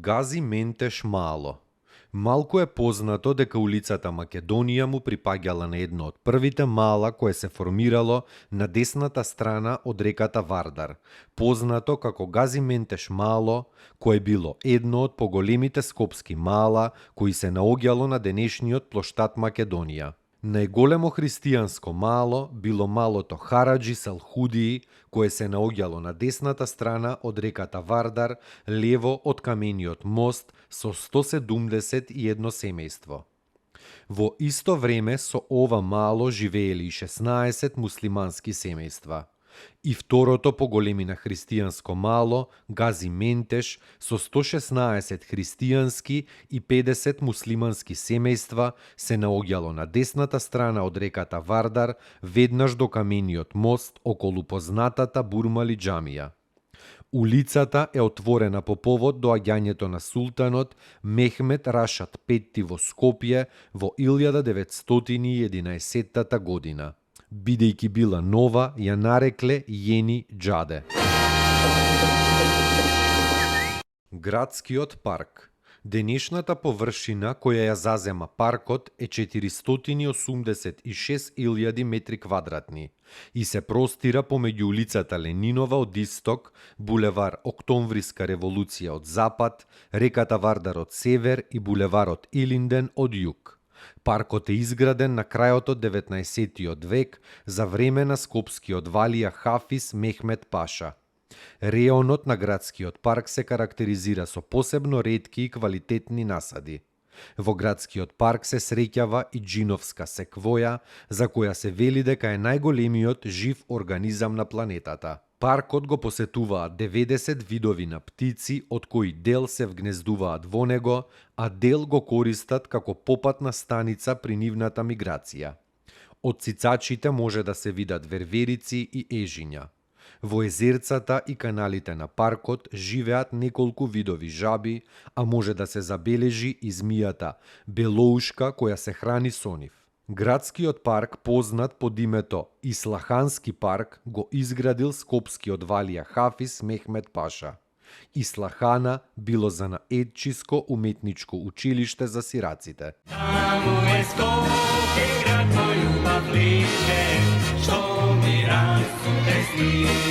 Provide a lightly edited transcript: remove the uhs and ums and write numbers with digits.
Гази Ментеш Мало. Малку е познато дека улицата Македонија му припаѓала на едно од првите мала кое се формирало на десната страна од реката Вардар, познато како Гази Ментеш Мало, кое било едно од поголемите скопски мала кои се наоѓало на денешниот плоштад Македонија. Најголемо христијанско мало било малото Хараџи Салхудии, кое се наоѓало на десната страна од реката Вардар, лево од камениот мост со 171 семејство. Во исто време со ова мало живеели и 16 муслимански семејства. И второто по големина христијанско мало, Гази Ментеш, со 116 христијански и 50 муслимански семејства, се наоѓало на десната страна од реката Вардар, веднаш до камениот мост околу познатата Бурмали џамија. Улицата е отворена по повод доаѓањето на султанот Мехмет Рашад Петти во Скопје во 1911 година. Бидејќи била нова, ја нарекле Јени џаде. Градскиот парк. Денешната површина која ја зазема паркот е 486.000 метри квадратни и се простира помеѓу улицата Ленинова од исток, булевар Октомвриска револуција од запад, реката Вардар од север и булеварот Илинден од југ. Паркот е изграден на крајот од 19 век за време на скопскиот валија Хафиз Мехмет Паша. Реонот на градскиот парк се карактеризира со посебно ретки и квалитетни насади. Во градскиот парк се среќава и џиновска секвоја, за која се вели дека е најголемиот жив организам на планетата. Паркот го посетуваат 90 видови на птици, од кои дел се вгнездуваат во него, а дел го користат како попатна станица при нивната миграција. Од цицачите може да се видат верверици и ежиња. Во езерцата и каналите на паркот живеат неколку видови жаби, а може да се забележи и змијата белоушка која се храни со нив. Градскиот парк, познат под името Ислахански парк, го изградил скопскиот валија Хафиз Мехмет Паша. Ислахана било занаетчиско уметничко училиште за сираците. Таму е Скопје, град мој љубав лише, што ми расте сни.